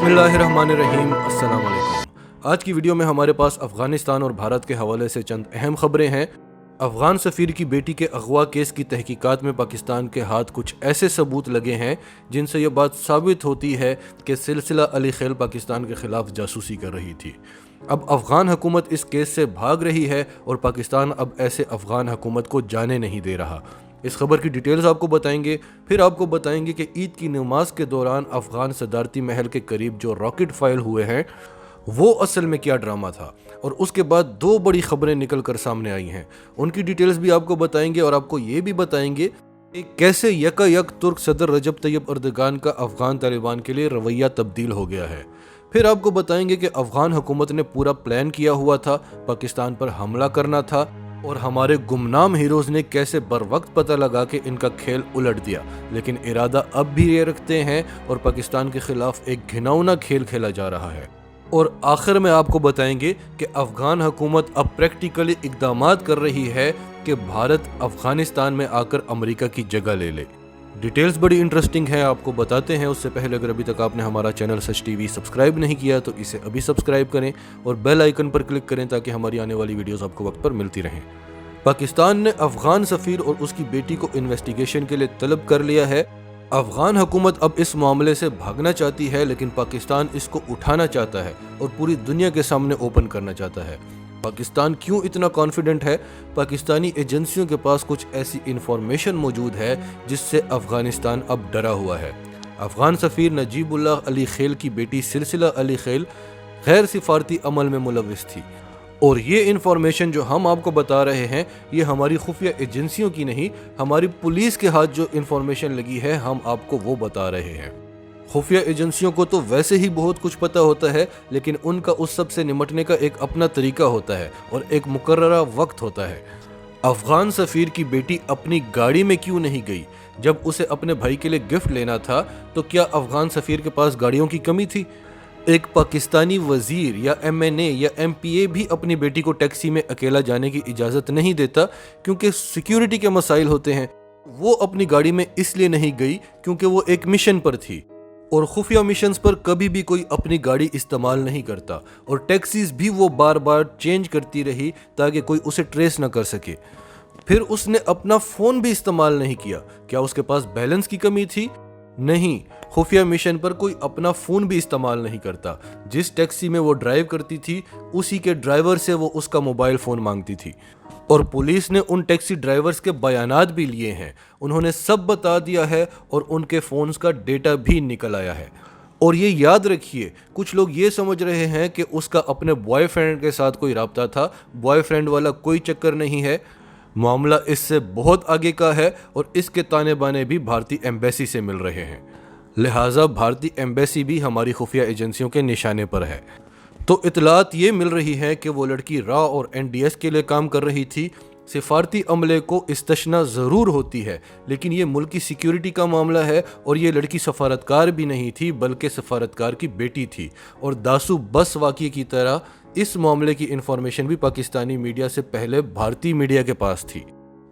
बिस्मिल्लाहिर्रहमानिर्रहीम, अस्सलाम वालेकुम। आज की वीडियो में हमारे पास अफ़गानिस्तान और भारत के हवाले से चंद अहम खबरें हैं। अफ़गान सफ़ीर की बेटी के अगवा केस की तहकीकात में पाकिस्तान के हाथ कुछ ऐसे सबूत लगे हैं जिनसे ये बात साबित होती है कि सिलसिला अली खैल पाकिस्तान के ख़िलाफ़ जासूसी कर रही थी। अब अफ़गान हुकूमत इस केस से भाग रही है और पाकिस्तान अब ऐसे अफ़गान हुकूमत को जाने नहीं दे रहा। इस खबर की डिटेल्स आपको बताएंगे, फिर आपको बताएंगे कि ईद की नमाज के दौरान अफ़गान सदारती महल के करीब जो रॉकेट फायर हुए हैं वो असल में क्या ड्रामा था, और उसके बाद दो बड़ी खबरें निकल कर सामने आई हैं। उनकी डिटेल्स भी आपको बताएंगे और आपको ये भी बताएंगे कि कैसे यकायक तुर्क सदर रजब तैयब अर्दगान का अफ़गान तालिबान के लिए रवैया तब्दील हो गया है। फिर आपको बताएंगे कि अफ़गान हुकूमत ने पूरा प्लान किया हुआ था, पाकिस्तान पर हमला करना था, और हमारे गुमनाम हीरोज ने कैसे बर वक्त पता लगा के इनका खेल उलट दिया, लेकिन इरादा अब भी ये रखते हैं और पाकिस्तान के खिलाफ एक घिनौना खेल खेला जा रहा है। और आखिर में आपको बताएंगे कि अफ़गान हुकूमत अब प्रैक्टिकली इक़दामात कर रही है कि भारत अफ़गानिस्तान में आकर अमेरिका की जगह ले ले। डिटेल्स बड़ी इंटरेस्टिंग है, आपको बताते हैं। उससे पहले अगर अभी तक आपने हमारा चैनल सच टीवी सब्सक्राइब नहीं किया तो इसे अभी सब्सक्राइब करें और बेल आइकन पर क्लिक करें ताकि हमारी आने वाली वीडियोस आपको वक्त पर मिलती रहें। पाकिस्तान ने अफ़गान सफ़ीर और उसकी बेटी को इन्वेस्टिगेशन के लिए तलब कर लिया है। अफ़गान हुकूमत अब इस मामले से भागना चाहती है, लेकिन पाकिस्तान इसको उठाना चाहता है और पूरी दुनिया के सामने ओपन करना चाहता है। पाकिस्तान क्यों इतना कॉन्फिडेंट है? पाकिस्तानी एजेंसियों के पास कुछ ऐसी इंफॉर्मेशन मौजूद है जिससे अफ़गानिस्तान अब डरा हुआ है। अफ़गान सफ़ीर नजीबुल्लाह अली खैल की बेटी सिलसिला अली खैल गैर सिफारती अमल में मुलव्विस थी, और ये इंफॉर्मेशन जो हम आपको बता रहे हैं ये हमारी खुफिया एजेंसियों की नहीं, हमारी पुलिस के हाथ जो इंफॉर्मेशन लगी है हम आपको वो बता रहे हैं। खुफिया एजेंसियों को तो वैसे ही बहुत कुछ पता होता है, लेकिन उनका उस सब से निपटने का एक अपना तरीका होता है और एक मुकर्ररा वक्त होता है। अफ़गान सफ़ीर की बेटी अपनी गाड़ी में क्यों नहीं गई? जब उसे अपने भाई के लिए गिफ्ट लेना था तो क्या अफ़गान सफ़ीर के पास गाड़ियों की कमी थी? एक पाकिस्तानी वज़ीर या MNA या MPA भी अपनी बेटी को टैक्सी में अकेला जाने की इजाज़त नहीं देता क्योंकि सिक्योरिटी के मसाइल होते हैं। वो अपनी गाड़ी में इसलिए नहीं गई क्योंकि वो एक मिशन पर थी, और खुफिया मिशंस पर कभी भी कोई अपनी गाड़ी इस्तेमाल नहीं करता, और टैक्सीज भी वो बार बार चेंज करती रही ताकि कोई उसे ट्रेस ना कर सके। फिर उसने अपना फ़ोन भी इस्तेमाल नहीं किया। क्या उसके पास बैलेंस की कमी थी? नहीं, खुफिया मिशन पर कोई अपना फ़ोन भी इस्तेमाल नहीं करता। जिस टैक्सी में वो ड्राइव करती थी उसी के ड्राइवर से वो उसका मोबाइल फ़ोन मांगती थी, और पुलिस ने उन टैक्सी ड्राइवर्स के बयानात भी लिए हैं। उन्होंने सब बता दिया है और उनके फ़ोन्स का डेटा भी निकल आया है। और ये याद रखिए, कुछ लोग ये समझ रहे हैं कि उसका अपने बॉयफ्रेंड के साथ कोई राब्ता था। बॉयफ्रेंड वाला कोई चक्कर नहीं है, मामला इससे बहुत आगे का है, और इसके ताने बाने भी भारतीय एम्बेसी से मिल रहे हैं। लिहाजा भारतीय एम्बेसी भी हमारी खुफिया एजेंसियों के निशाने पर है। तो इतलात ये मिल रही है कि वो लड़की रॉ और NDS के लिए काम कर रही थी। सिफारती अमले को इस्तशना ज़रूर होती है, लेकिन ये मुल्क की सिक्योरिटी का मामला है, और ये लड़की सफारतकार भी नहीं थी बल्कि सफारतकार की बेटी थी। और दासू बस वाक़ये की तरह इस मामले की इंफॉर्मेशन भी पाकिस्तानी मीडिया से पहले भारतीय मीडिया के पास थी।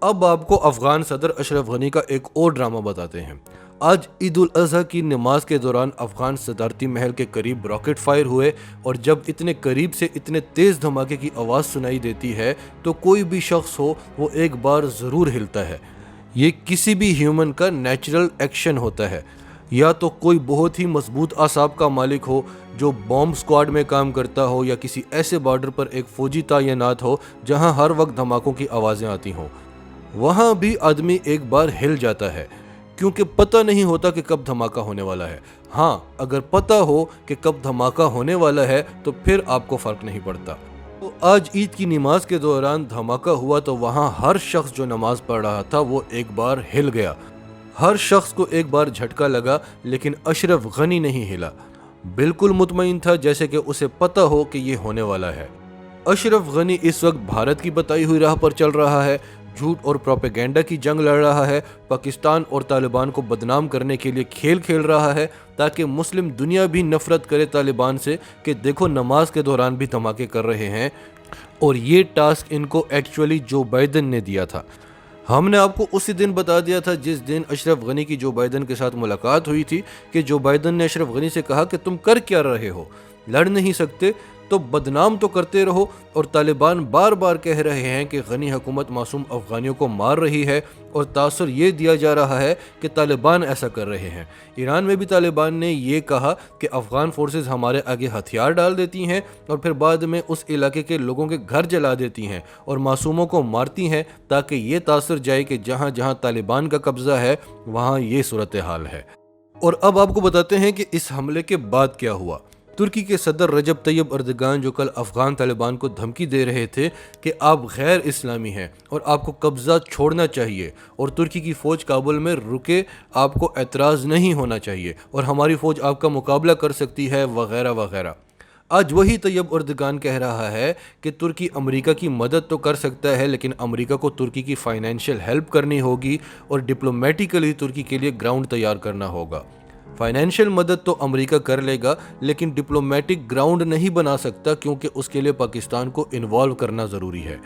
अब आपको अफ़गान सदर अशरफ गनी का एक और ड्रामा बताते हैं। आज ईद उल अज़हा की नमाज के दौरान अफ़गान सदारती महल के करीब रॉकेट फायर हुए, और जब इतने करीब से इतने तेज़ धमाके की आवाज़ सुनाई देती है तो कोई भी शख्स हो वो एक बार ज़रूर हिलता है। ये किसी भी ह्यूमन का नेचुरल एक्शन होता है, या तो कोई बहुत ही मजबूत आसाब का मालिक हो जो बॉम्ब स्क्वाड में काम करता हो, या किसी ऐसे बॉर्डर पर एक फ़ौजी तैनात हो जहां हर वक्त धमाकों की आवाज़ें आती हों। वहां भी आदमी एक बार हिल जाता है क्योंकि पता नहीं होता कि कब धमाका होने वाला है। हाँ, अगर पता हो कि कब धमाका होने वाला है तो फिर आपको फ़र्क नहीं पड़ता। तो आज ईद की नमाज के दौरान धमाका हुआ तो वहाँ हर शख्स जो नमाज पढ़ रहा था वो एक बार हिल गया। हर शख्स को एक बार झटका लगा, लेकिन अशरफ गनी नहीं हिला। बिल्कुल मुतमईन था, जैसे कि उसे पता हो कि ये होने वाला है। अशरफ गनी इस वक्त भारत की बताई हुई राह पर चल रहा है, झूठ और प्रोपेगेंडा की जंग लड़ रहा है, पाकिस्तान और तालिबान को बदनाम करने के लिए खेल खेल रहा है ताकि मुस्लिम दुनिया भी नफरत करे तालिबान से कि देखो नमाज के दौरान भी धमाके कर रहे हैं। और ये टास्क इनको एक्चुअली जो बाइडन ने दिया था। ہم نے آپ کو اسی دن بتا دیا تھا جس دن اشرف غنی کی جو بائیڈن کے ساتھ ملاقات ہوئی تھی کہ جو بائیڈن نے اشرف غنی سے کہا کہ تم کر کیا رہے ہو، لڑ نہیں سکتے تو بدنام تو کرتے رہو، اور طالبان بار بار کہہ رہے ہیں کہ غنی حکومت معصوم افغانیوں کو مار رہی ہے، اور تاثر یہ دیا جا رہا ہے کہ طالبان ایسا کر رہے ہیں۔ ایران میں بھی طالبان نے یہ کہا کہ افغان فورسز ہمارے آگے ہتھیار ڈال دیتی ہیں اور پھر بعد میں اس علاقے کے لوگوں کے گھر جلا دیتی ہیں اور معصوموں کو مارتی ہیں، تاکہ یہ تاثر جائے کہ جہاں جہاں طالبان کا قبضہ ہے وہاں یہ صورتحال ہے۔ اور اب آپ کو بتاتے ہیں کہ اس حملے کے بعد کیا ہوا۔ ترکی کے صدر رجب طیب اردگان جو کل افغان طالبان کو دھمکی دے رہے تھے کہ آپ غیر اسلامی ہیں اور آپ کو قبضہ چھوڑنا چاہیے اور ترکی کی فوج کابل میں رکے، آپ کو اعتراض نہیں ہونا چاہیے اور ہماری فوج آپ کا مقابلہ کر سکتی ہے وغیرہ وغیرہ، آج وہی طیب اردگان کہہ رہا ہے کہ ترکی امریکہ کی مدد تو کر سکتا ہے، لیکن امریکہ کو ترکی کی فائنینشیل ہیلپ کرنی ہوگی اور ڈپلومیٹیکلی ترکی کے لیے گراؤنڈ تیار کرنا ہوگا۔ فائنینشیل مدد تو امریکہ کر لے گا لیکن ڈپلومیٹک گراؤنڈ نہیں بنا سکتا، کیونکہ اس کے لیے پاکستان کو انوالو کرنا ضروری ہے،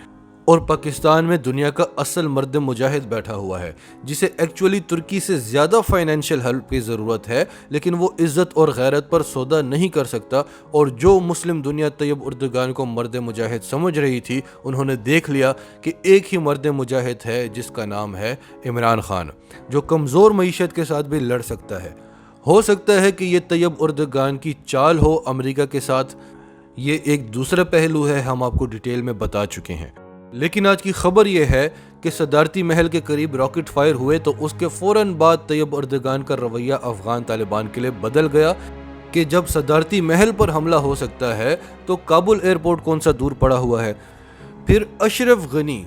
اور پاکستان میں دنیا کا اصل مرد مجاہد بیٹھا ہوا ہے جسے ایکچولی ترکی سے زیادہ فائنینشیل ہیلپ کی ضرورت ہے، لیکن وہ عزت اور غیرت پر سودا نہیں کر سکتا، اور جو مسلم دنیا طیب اردگان کو مرد مجاہد سمجھ رہی تھی انہوں نے دیکھ لیا کہ ایک ہی مرد مجاہد ہے جس کا نام ہے عمران خان، جو کمزور معیشت کے ساتھ بھی لڑ سکتا ہے۔ ہو سکتا ہے کہ یہ طیب اردگان کی چال ہو امریکہ کے ساتھ، یہ ایک دوسرا پہلو ہے، ہم آپ کو ڈیٹیل میں بتا چکے ہیں۔ لیکن آج کی خبر یہ ہے کہ صدارتی محل کے قریب راکٹ فائر ہوئے تو اس کے فوراً بعد طیب اردگان کا رویہ افغان طالبان کے لیے بدل گیا کہ جب صدارتی محل پر حملہ ہو سکتا ہے تو کابل ایئرپورٹ کون سا دور پڑا ہوا ہے۔ پھر اشرف غنی،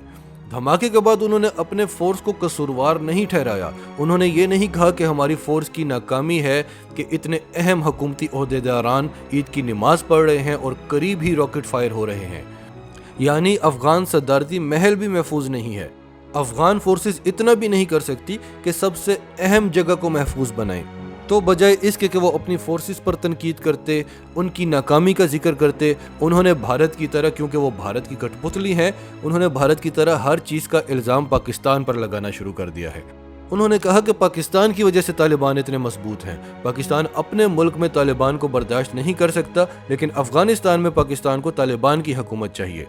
دھماکے کے بعد انہوں نے اپنے فورس کو قصوروار نہیں ٹھہرایا، انہوں نے یہ نہیں کہا کہ ہماری فورس کی ناکامی ہے کہ اتنے اہم حکومتی عہدیداران عید کی نماز پڑھ رہے ہیں اور قریب ہی راکٹ فائر ہو رہے ہیں، یعنی افغان صدارتی محل بھی محفوظ نہیں ہے۔ افغان فورسز اتنا بھی نہیں کر سکتی کہ سب سے اہم جگہ کو محفوظ بنائیں، تو بجائے اس کے کہ وہ اپنی فورسز پر تنقید کرتے، ان کی ناکامی کا ذکر کرتے، انہوں نے بھارت کی طرح، کیونکہ وہ بھارت کی کٹ پتلی ہیں، انہوں نے بھارت کی طرح ہر چیز کا الزام پاکستان پر لگانا شروع کر دیا ہے۔ انہوں نے کہا کہ پاکستان کی وجہ سے طالبان اتنے مضبوط ہیں، پاکستان اپنے ملک میں طالبان کو برداشت نہیں کر سکتا، لیکن افغانستان میں پاکستان کو طالبان کی حکومت چاہیے۔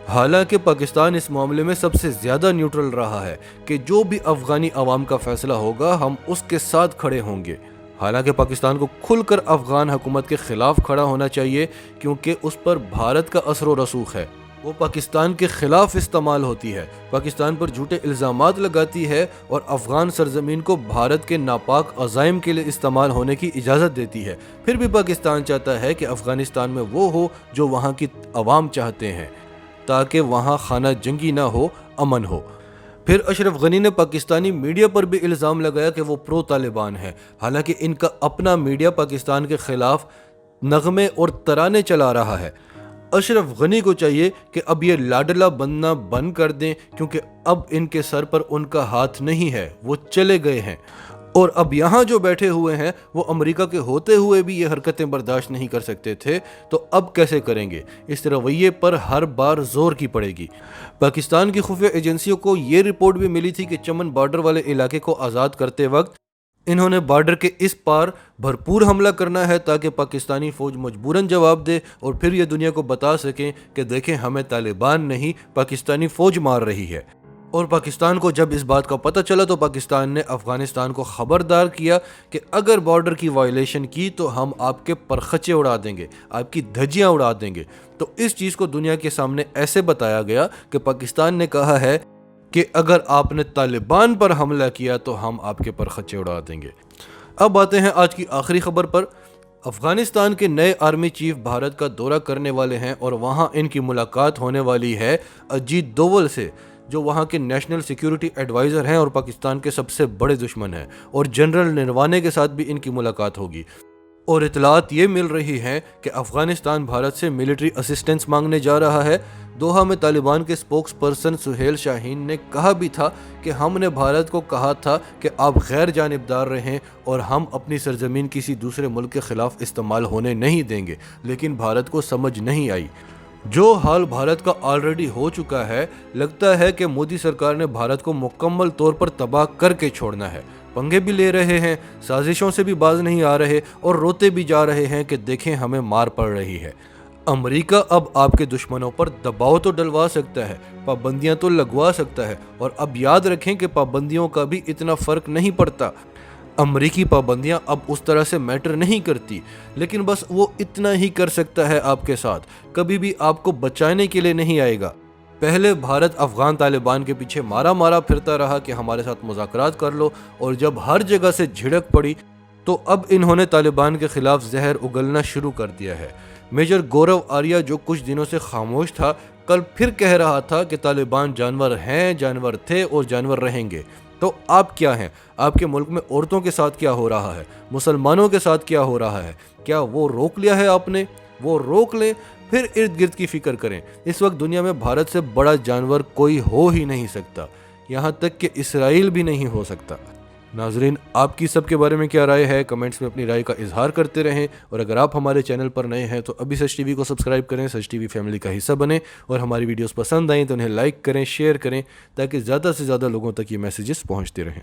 حالانکہ پاکستان اس معاملے میں سب سے زیادہ نیوٹرل رہا ہے کہ جو بھی افغانی عوام کا فیصلہ ہوگا ہم اس کے ساتھ کھڑے ہوں گے۔ حالانکہ پاکستان کو کھل کر افغان حکومت کے خلاف کھڑا ہونا چاہیے، کیونکہ اس پر بھارت کا اثر و رسوخ ہے، وہ پاکستان کے خلاف استعمال ہوتی ہے، پاکستان پر جھوٹے الزامات لگاتی ہے اور افغان سرزمین کو بھارت کے ناپاک عزائم کے لیے استعمال ہونے کی اجازت دیتی ہے۔ پھر بھی پاکستان چاہتا ہے کہ افغانستان میں وہ ہو جو وہاں کی عوام چاہتے ہیں، تاکہ وہاں خانہ جنگی نہ ہو، امن ہو۔ پھر اشرف غنی نے پاکستانی میڈیا پر بھی الزام لگایا کہ وہ پرو طالبان ہے، حالانکہ ان کا اپنا میڈیا پاکستان کے خلاف نغمے اور ترانے چلا رہا ہے۔ اشرف غنی کو چاہیے کہ اب یہ لاڈلا بننا بند کر دیں، کیونکہ اب ان کے سر پر ان کا ہاتھ نہیں ہے، وہ چلے گئے ہیں، اور اب یہاں جو بیٹھے ہوئے ہیں وہ امریکہ کے ہوتے ہوئے بھی یہ حرکتیں برداشت نہیں کر سکتے تھے، تو اب کیسے کریں گے؟ اس رویے پر ہر بار زور کی پڑے گی۔ پاکستان کی خفیہ ایجنسیوں کو یہ رپورٹ بھی ملی تھی کہ چمن بارڈر والے علاقے کو آزاد کرتے وقت انہوں نے بارڈر کے اس پار بھرپور حملہ کرنا ہے تاکہ پاکستانی فوج مجبوراً جواب دے اور پھر یہ دنیا کو بتا سکیں کہ دیکھیں ہمیں طالبان نہیں، پاکستانی فوج مار رہی ہے۔ اور پاکستان کو جب اس بات کا پتہ چلا تو پاکستان نے افغانستان کو خبردار کیا کہ اگر بارڈر کی وائلیشن کی تو ہم آپ کے پرخچے اڑا دیں گے، آپ کی دھجیاں اڑا دیں گے۔ تو اس چیز کو دنیا کے سامنے ایسے بتایا گیا کہ پاکستان نے کہا ہے کہ اگر آپ نے طالبان پر حملہ کیا تو ہم آپ کے پرخچے اڑا دیں گے۔ اب آتے ہیں آج کی آخری خبر پر۔ افغانستان کے نئے آرمی چیف بھارت کا دورہ کرنے والے ہیں اور وہاں ان کی ملاقات ہونے والی ہے اجیت دوول سے، جو وہاں کے نیشنل سیکیورٹی ایڈوائزر ہیں اور پاکستان کے سب سے بڑے دشمن ہیں، اور جنرل نروانے کے ساتھ بھی ان کی ملاقات ہوگی۔ اور اطلاعات یہ مل رہی ہیں کہ افغانستان بھارت سے ملٹری اسسٹنس مانگنے جا رہا ہے۔ دوحہ میں طالبان کے سپوکس پرسن سہیل شاہین نے کہا بھی تھا کہ ہم نے بھارت کو کہا تھا کہ آپ غیر جانبدار رہیں اور ہم اپنی سرزمین کسی دوسرے ملک کے خلاف استعمال ہونے نہیں دیں گے، لیکن بھارت کو سمجھ نہیں آئی۔ जो हाल भारत का ऑलरेडी हो चुका है, लगता है कि मोदी सरकार ने भारत को मुकम्मल तौर पर तबाह करके छोड़ना है। पंगे भी ले रहे हैं, साजिशों से भी बाज नहीं आ रहे और रोते भी जा रहे हैं कि देखें हमें मार पड़ रही है। अमेरिका अब आपके दुश्मनों पर दबाव तो डलवा सकता है, पाबंदियां तो लगवा सकता है, और अब याद रखें कि पाबंदियों का भी इतना फर्क नहीं पड़ता। अमरीकी पाबंदियां अब उस तरह से मैटर नहीं करती, लेकिन बस वो इतना ही कर सकता है आपके साथ, कभी भी आपको बचाने के लिए नहीं आएगा। पहले भारत अफगान तालिबान के पीछे मारा मारा फिरता रहा कि हमारे साथ मुज़ाकरात कर लो, और जब हर जगह से झिड़क पड़ी तो अब इन्होंने तालिबान के खिलाफ जहर उगलना शुरू कर दिया है। मेजर गौरव आर्या, जो कुछ दिनों से खामोश था, कल फिर कह रहा था कि तालिबान जानवर हैं, जानवर थे और जानवर रहेंगे। तो आप क्या हैं? आपके मुल्क में औरतों के साथ क्या हो रहा है, मुसलमानों के साथ क्या हो रहा है? क्या वो रोक लिया है आपने? वो रोक लें, फिर इर्द गिर्द की फिक्र करें। इस वक्त दुनिया में भारत से बड़ा जानवर कोई हो ही नहीं सकता, यहाँ तक कि इसराइल भी नहीं हो सकता। नाजरीन, आपकी सब के बारे में क्या राय है? कमेंट्स में अपनी राय का इजहार करते रहें, और अगर आप हमारे चैनल पर नए हैं तो अभी सच टीवी को सब्सक्राइब करें, सच टीवी फैमिली का हिस्सा बने, और हमारी वीडियोस पसंद आएँ तो उन्हें लाइक करें, शेयर करें, ताकि ज़्यादा से ज़्यादा लोगों तक ये मैसेजेस पहुँचते रहें।